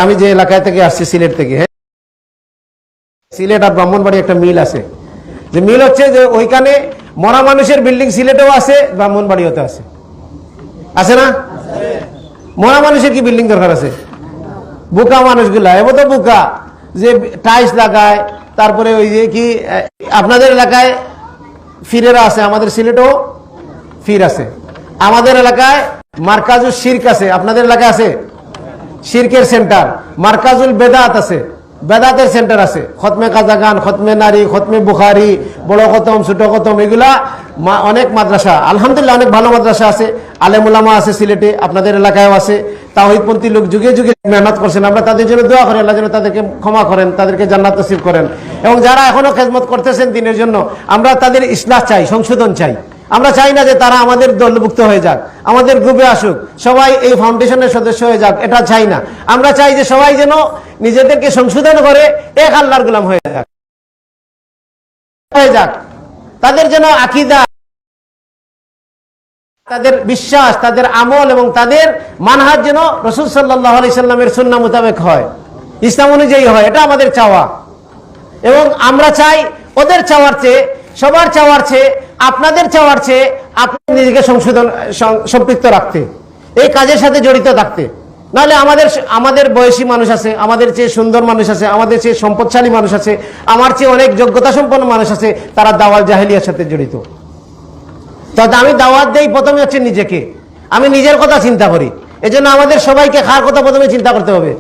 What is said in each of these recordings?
আমি যে এলাকায় থেকে আসছি সিলেট থেকে, হ্যাঁ, সিলেট আর ব্রাহ্মণবাড়ি একটা মিল আছে। যে মিল হচ্ছে যে ওইখানে মরা মানুষের বিল্ডিং সিলেটেও আছে, ব্রাহ্মণবাড়িওতে আছে, আছে না? মরা মানুষের কি বিল্ডিং দরকার আছে? বোকা মানুষগুলা এমন তো বোকা যে টাইলস লাগায়, তারপরে ওই যে কি আপনাদের এলাকায় ফিরেরা আছে, আমাদের সিলেটেও ফির আছে। আমাদের এলাকায় মার্কাজুল শিরক আছে, আপনাদের এলাকায় আছে শিরকের সেন্টার। মার্কাজুল বেদাত আছে, বেদাতের সেন্টার আছে। খতমে কাজাগান, খতমে নারী, খতমে বুখারি, বড় খতম, ছোট খতম, এগুলা অনেক মাদ্রাসা, আলহামদুলিল্লাহ অনেক ভালো মাদ্রাসা আছে। আলেম উলামা আছে সিলেটে, আপনাদের এলাকায়ও আছে। তাওহীদপন্থী লোক যুগে যুগে মেহনত করছেন, আমরা তাদের জন্য দোয়া করি, আল্লাহ যেন তাদেরকে ক্ষমা করেন, তাদেরকে জান্নাত নসিব করেন। এবং যারা এখনো খেদমত করতেছেন দিনের জন্য, আমরা তাদের ইসলাহ চাই, সংশোধন চাই। আমরা চাই না যে তারা আমাদের দলভুক্ত হয়ে যাক, আমাদের গ্রুপে আসুক, সবাই এই ফাউন্ডেশনের সদস্য হয়ে যাক, এটা চাই না। আমরা চাই যে সবাই যেন নিজেদেরকে সংশোধন করে এক আল্লাহর গোলাম হয়ে যাক। তাদের যেন আকীদা, তাদের বিশ্বাস, তাদের আমল এবং তাদের মানহাজ যেন রাসূল সাল্লাল্লাহু আলাইহি সাল্লামের সুন্নাহ মোতাবেক হয়, ইসলাম অনুযায়ী হয়, এটা আমাদের চাওয়া। এবং আমরা চাই ওদের চাওয়ার চেয়ে, সবার চাওয়ার চেয়ে, আপনাদের চাওয়ার চেয়ে আপনি নিজেকে সংশোধন সম্পৃক্ত রাখতে, এই কাজের সাথে জড়িত থাকতে। নাহলে আমাদের বয়সী মানুষ আছে, আমাদের চেয়ে সুন্দর মানুষ আছে, আমাদের চেয়ে সম্পদশালী মানুষ আছে, আমার চেয়ে অনেক যোগ্যতা সম্পন্ন মানুষ আছে, তারা দাওয়াত জাহেলিয়ার সাথে জড়িত। তাহলে আমি দাওয়াত দেই প্রথমে হচ্ছে নিজেকে, আমি নিজের কথা চিন্তা করি। এজন্য আমাদের সবাইকে কার কথা প্রথমে চিন্তা করতে হবে।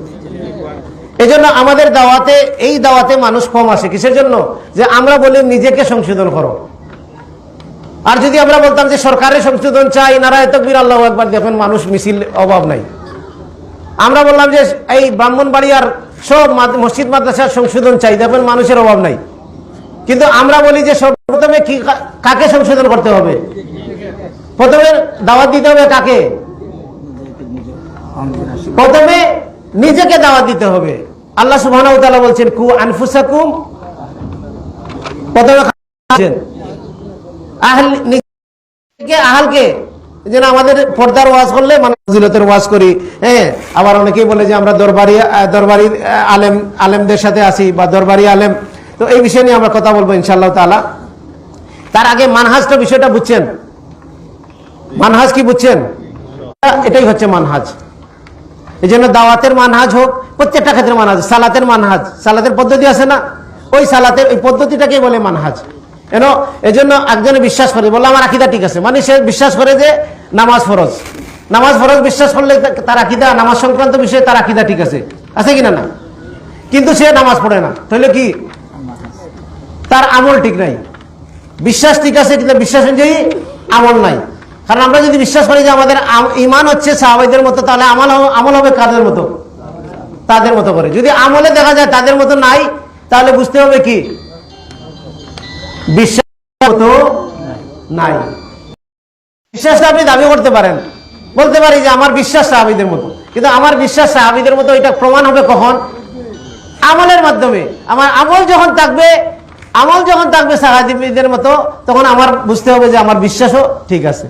এজন্য আমাদের দাওয়াতে, এই দাওয়াতে মানুষ কম আসে। কিসের জন্য? যে আমরা বলি নিজেকে সংশোধন করো। আর যদি আমরা বলতাম যে সরকারের সংশোধন চাই, নারায়ে তাকবীর, আল্লাহু আকবার, দেখেন মানুষ মিছিল, অভাব নাই। আমরা বললাম যে এই ব্রাহ্মণবাড়িয়ার সব মসজিদ মাদ্রাসার সংশোধন চাই, দেখেন মানুষের অভাব নাই। কিন্তু আমরা বলি যে সর্বপ্রথমে কি, কাকে সংশোধন করতে হবে? প্রথমে দাওয়াত দিতে হবে কাকে? প্রথমে নিজেকে দাওয়াত দিতে হবে। আল্লাহ সুবহানাহু ওয়া তাআলা বলছেন কু আনফুসাকুম, প্রথমে আহলকে। যেন আমাদের পর্দার ওয়াজ করলে মানে ফজিলতের ওয়াজ করি, হ্যাঁ। আবার অনেকেই বলে যে আমরা দরবারি আলেমদের সাথে আসি বা দরবারি আলেম। তো এই বিষয় নিয়ে আমরা কথা বলবো ইনশাআল্লাহ তাআলা। তার আগে মানহাজটা, বিষয়টা বুঝছেন? মানহাজ কি বুঝছেন? এটাই হচ্ছে মানহাজ। এই জন্য দাওয়াতের মানহাজ হোক, প্রত্যেকটা ক্ষেত্রে মানহাজ। সালাতের মানহাজ, সালাতের পদ্ধতি আছে না, ওই সালাতের ওই পদ্ধতিটাকে বলে মানহাজ। এই জন্য একজনে বিশ্বাস করে, বললো আমার আকীদা ঠিক আছে, মানে সে বিশ্বাস করে যে নামাজ ফরজ। নামাজ ফরজ বিশ্বাস করলে তার আকীদা, নামাজ সংক্রান্ত বিষয়ে তার আকীদা ঠিক আছে, আছে কিনা? না। কিন্তু সে নামাজ পড়ে না, তাহলে কি? তার আমল ঠিক নাই। বিশ্বাস ঠিক আছে কিন্তু বিশ্বাস অনুযায়ী আমল নাই। কারণ আমরা যদি বিশ্বাস করি যে আমাদের ঈমান হচ্ছে সাহাবাইদের মতো, তাহলে আমল হবে কাদের মতো? তাদের মতো করে। যদি আমলে দেখা যায় তাদের মতো নাই, তাহলে বুঝতে হবে কি? বিশ্বাস মতো নাই। বিশ্বাসটা আপনি দাবি করতে পারেন, বলতে পারি যে আমার বিশ্বাস সাহাবীদের মতো, কিন্তু আমার বিশ্বাস সাহাবীদের মতো এটা প্রমাণ হবে কখন? আমলের মাধ্যমে। আমার আমল যখন থাকবে সাহাবীদের মতো, তখন আমার বুঝতে হবে যে আমার বিশ্বাসও ঠিক আছে।